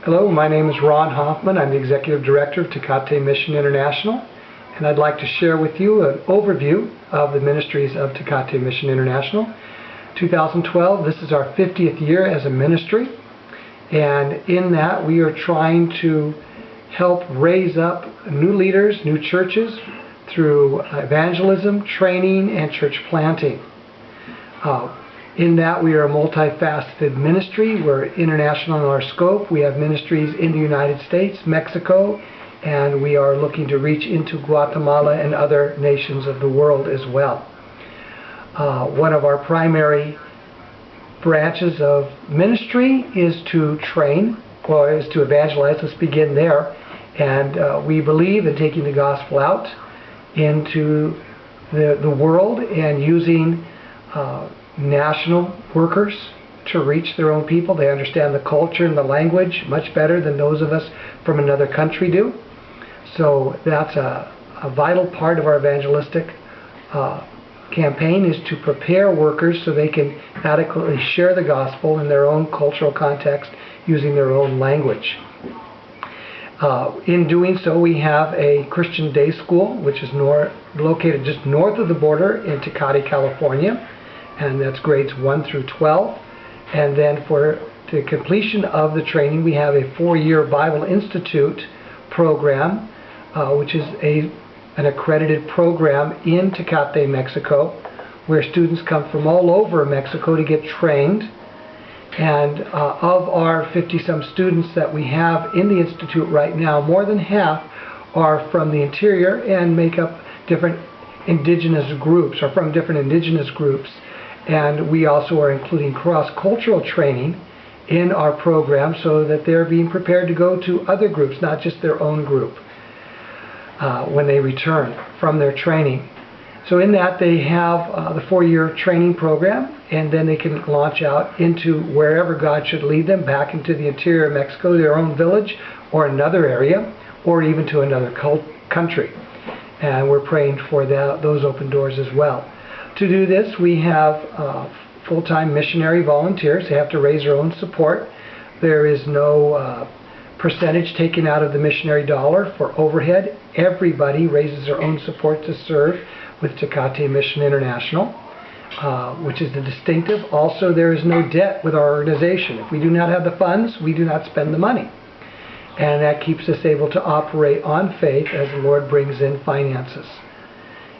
Hello, my name is Ron Hoffman. I'm the Executive Director of Tecate Mission International, and I'd like to share with you an overview of the ministries of Tecate Mission International. 2012, this is our 50th year as a ministry, and in that we are trying to help raise up new leaders, new churches through evangelism, training, and church planting. In that we are a multifaceted ministry. We're international in our scope. We have ministries in the United States, Mexico, and we are looking to reach into Guatemala and other nations of the world as well. One of our primary branches of ministry is to train, or is to evangelize. Let's begin there. And we believe in taking the gospel out into the world and using national workers to reach their own people. They understand the culture and the language much better than those of us from another country do. So that's a vital part of our evangelistic campaign, is to prepare workers so they can adequately share the gospel in their own cultural context using their own language. In doing so, we have a Christian day school which is located just north of the border in Tecate, California, and that's grades 1 through 12. And then for the completion of the training, we have a 4-year Bible Institute program, which is an accredited program in Tecate, Mexico, where students come from all over Mexico to get trained. And of our 50-some students that we have in the Institute right now, more than half are from the interior and make up different indigenous groups, or from different indigenous groups. And we also are including cross-cultural training in our program so that they're being prepared to go to other groups, not just their own group, when they return from their training. So in that they have the 4-year training program, and then they can launch out into wherever God should lead them, back into the interior of Mexico, their own village, or another area, or even to another country. And we're praying for those open doors as well. To do this, we have full-time missionary volunteers. They have to raise their own support. There is no percentage taken out of the missionary dollar for overhead. Everybody raises their own support to serve with Tecate Mission International, which is the distinctive. Also, there is no debt with our organization. If we do not have the funds, we do not spend the money. And that keeps us able to operate on faith as the Lord brings in finances.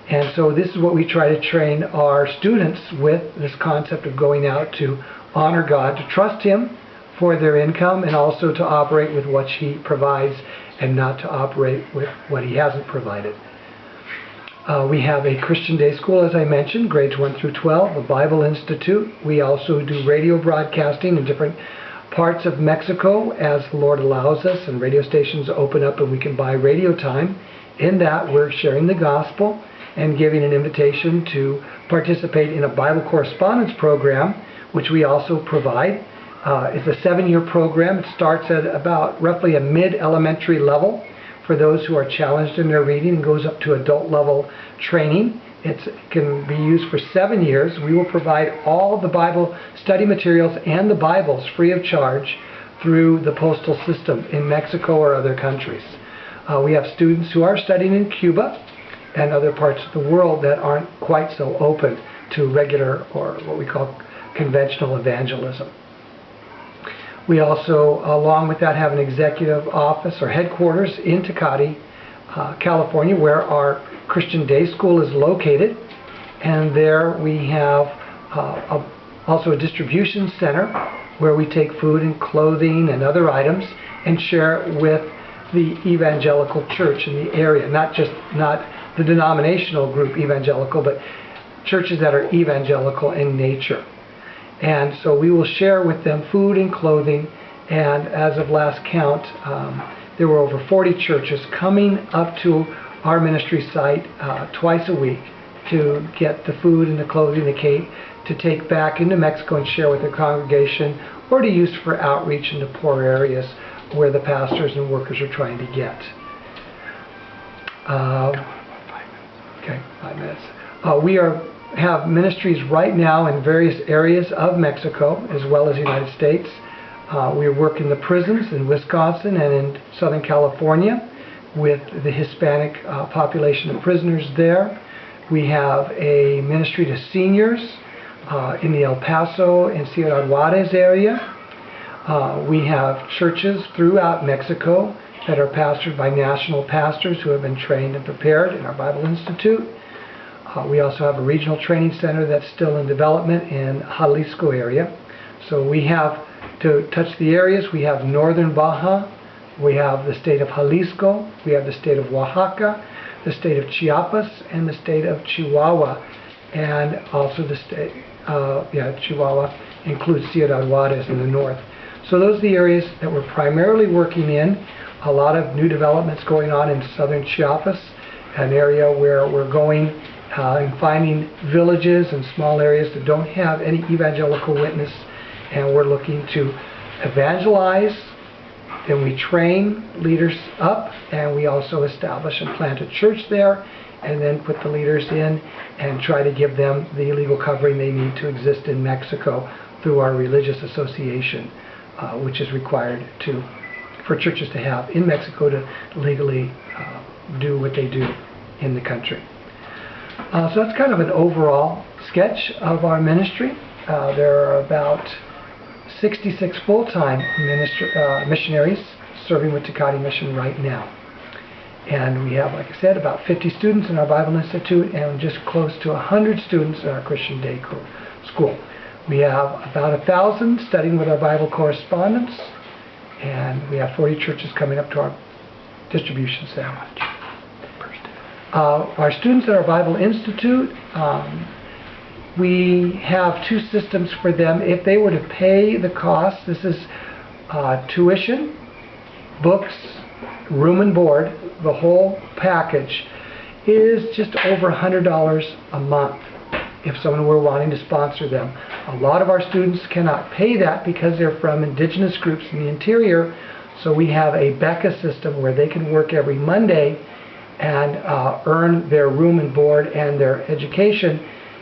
And so this is what we try to train our students with, this concept of going out to honor God, to trust Him for their income, and also to operate with what He provides and not to operate with what He hasn't provided. We have a Christian day school, as I mentioned, grades 1 through 12, a Bible Institute. We also do radio broadcasting in different parts of Mexico as the Lord allows us, and radio stations open up and we can buy radio time. In that, we're sharing the gospel and giving an invitation to participate in a Bible correspondence program, which we also provide. It's a 7-year program. It starts at about roughly a mid-elementary level for those who are challenged in their reading, and goes up to adult level training. It can be used for 7 years. We will provide all the Bible study materials and the Bibles free of charge through the postal system in Mexico or other countries. We have students who are studying in Cuba and other parts of the world that aren't quite so open to regular, or what we call conventional evangelism. We also, along with that, have an executive office or headquarters in Tecate, California, where our Christian day school is located. And there we have also a distribution center where we take food and clothing and other items and share it with the evangelical church in the area, not the denominational group evangelical, but churches that are evangelical in nature. And so we will share with them food and clothing, and as of last count, there were over 40 churches coming up to our ministry site twice a week to get the food and the clothing to take back into Mexico and share with their congregation, or to use for outreach into poor areas where the pastors and workers are trying to get. 5 minutes. We have ministries right now in various areas of Mexico as well as the United States. We work in the prisons in Wisconsin and in Southern California with the Hispanic population of prisoners there. We have a ministry to seniors in the El Paso and Ciudad Juarez area. We have churches throughout Mexico that are pastored by national pastors who have been trained and prepared in our Bible Institute. We also have a regional training center that's still in development in Jalisco area. So we have, to touch the areas, we have northern Baja, we have the state of Jalisco, we have the state of Oaxaca, the state of Chiapas, and the state of Chihuahua. And also the state, Chihuahua includes Ciudad Juarez in the north. So those are the areas that we're primarily working in. A lot of new developments going on in southern Chiapas, an area where we're going and finding villages and small areas that don't have any evangelical witness, and we're looking to evangelize. Then we train leaders up, and we also establish and plant a church there, and then put the leaders in and try to give them the legal covering they need to exist in Mexico through our religious association, which is required for churches to have in Mexico to legally do what they do in the country. So that's kind of an overall sketch of our ministry. There are about 66 full-time missionaries serving with Tecate Mission right now. And we have, like I said, about 50 students in our Bible Institute and just close to 100 students in our Christian Day School. We have about 1,000 studying with our Bible correspondents, and we have 40 churches coming up to our distribution center. Our students at our Bible Institute, we have two systems for them. If they were to pay the cost, this is tuition, books, room and board, the whole package is just over $100 a month if someone were wanting to sponsor them. A lot of our students cannot pay that because they're from indigenous groups in the interior, so we have a BECA system where they can work every Monday and earn their room and board and their education,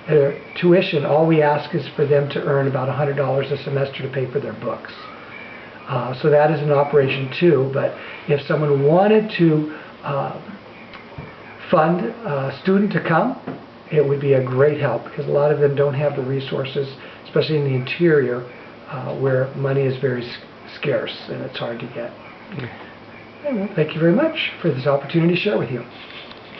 their tuition. All we ask is for them to earn about $100 a semester to pay for their books. So that is an operation too, but if someone wanted to fund a student to come, it would be a great help because a lot of them don't have the resources, especially in the interior where money is very scarce and it's hard to get. Thank you very much for this opportunity to share with you.